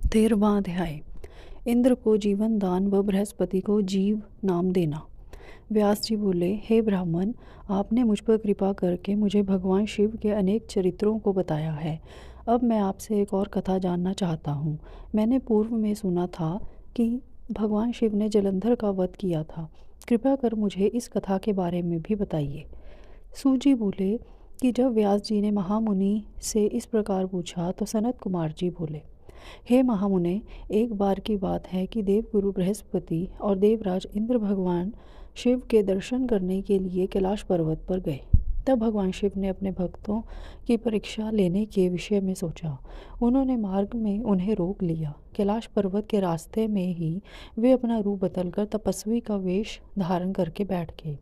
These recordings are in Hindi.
13वां अध्याय। इंद्र को जीवन दान व बृहस्पति को जीव नाम देना। व्यास जी बोले, हे ब्राह्मण, आपने मुझ पर कृपा करके मुझे भगवान शिव के अनेक चरित्रों को बताया है। अब मैं आपसे एक और कथा जानना चाहता हूँ। मैंने पूर्व में सुना था कि भगवान शिव ने जलंधर का वध किया था। कृपया कर मुझे इस कथा के बारे में भी बताइए। सूजी बोले कि जब व्यास जी ने महामुनि से इस प्रकार पूछा तो सनत कुमार जी बोले, हे महामुने, एक बार की बात है कि देवगुरु बृहस्पति और देवराज इंद्र भगवान शिव के दर्शन करने के लिए कैलाश पर्वत पर गए। तब भगवान शिव ने अपने भक्तों की परीक्षा लेने के विषय में सोचा। उन्होंने मार्ग में उन्हें रोक लिया। कैलाश पर्वत के रास्ते में ही वे अपना रूप बदलकर तपस्वी का वेश धारण करके बैठ गए।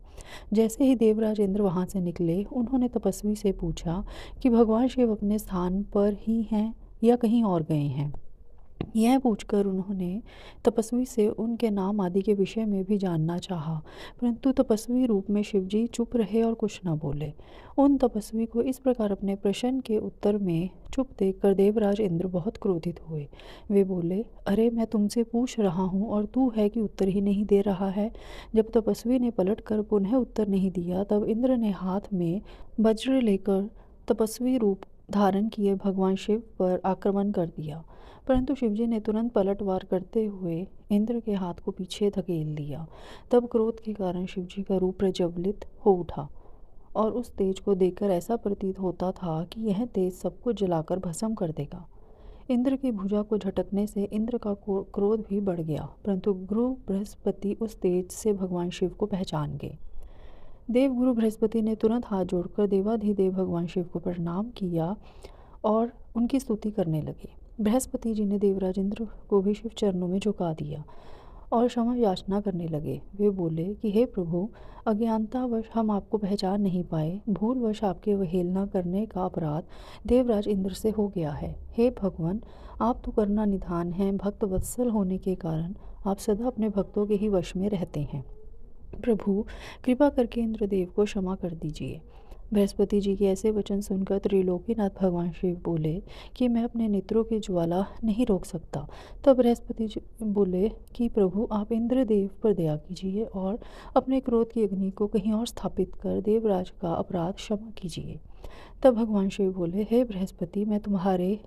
जैसे ही देवराज इंद्र वहाँ से निकले, उन्होंने तपस्वी से पूछा कि भगवान शिव अपने स्थान पर ही हैं या कहीं और गए हैं। यह पूछकर उन्होंने तपस्वी से उनके नाम आदि के विषय में भी जानना चाहा, परंतु तपस्वी रूप में शिवजी चुप रहे और कुछ न बोले। उन तपस्वी को इस प्रकार अपने प्रश्न के उत्तर में चुप देखकर देवराज इंद्र बहुत क्रोधित हुए। वे बोले, अरे मैं तुमसे पूछ रहा हूँ और तू है कि उत्तर ही नहीं दे रहा है। जब तपस्वी ने पलट कर पुनः उत्तर नहीं दिया, तब इंद्र ने हाथ में वज्र लेकर तपस्वी रूप धारण किए भगवान शिव पर आक्रमण कर दिया। परंतु शिवजी ने तुरंत पलटवार करते हुए इंद्र के हाथ को पीछे धकेल दिया। तब क्रोध के कारण शिवजी का रूप प्रज्वलित हो उठा और उस तेज को देखकर ऐसा प्रतीत होता था कि यह तेज सब कुछ जलाकर भस्म कर देगा। इंद्र की भुजा को झटकने से इंद्र का क्रोध भी बढ़ गया, परंतु गुरु बृहस्पति उस तेज से भगवान शिव को पहचान गए। देवगुरु बृहस्पति ने तुरंत हाथ जोड़कर देवाधिदेव भगवान शिव को प्रणाम किया और उनकी स्तुति करने लगे। बृहस्पति जी ने देवराज इंद्र को भी शिव चरणों में झुका दिया और क्षमा याचना करने लगे। वे बोले कि हे प्रभु, अज्ञानतावश हम आपको पहचान नहीं पाए। भूलवश आपके अवहेलना करने का अपराध देवराज इंद्र से हो गया है। हे भगवान, आप तो करुणा निधान हैं। भक्त वत्सल होने के कारण आप सदा अपने भक्तों के ही वश में रहते हैं। प्रभु, कृपा करके इंद्रदेव को क्षमा कर दीजिए। बृहस्पति जी के ऐसे वचन सुनकर त्रिलोकीनाथ भगवान शिव बोले कि मैं अपने नेत्रों की ज्वाला नहीं रोक सकता। तब बृहस्पति जी बोले कि प्रभु, आप इंद्रदेव पर दया कीजिए और अपने क्रोध की अग्नि को कहीं और स्थापित कर देवराज का अपराध क्षमा कीजिए। तब भगवान शिव बोले, हे बृहस्पति, मैं तुम्हारे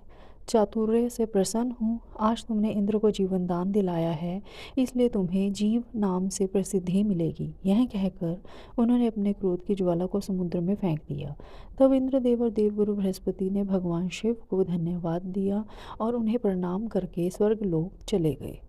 चातुर्य से प्रसन्न हूँ। आज तुमने इंद्र को जीवन दान दिलाया है, इसलिए तुम्हें जीव नाम से प्रसिद्धि मिलेगी। यह कहकर उन्होंने अपने क्रोध की ज्वाला को समुद्र में फेंक दिया। तब इंद्रदेव और देवगुरु बृहस्पति ने भगवान शिव को धन्यवाद दिया और उन्हें प्रणाम करके स्वर्गलोक चले गए।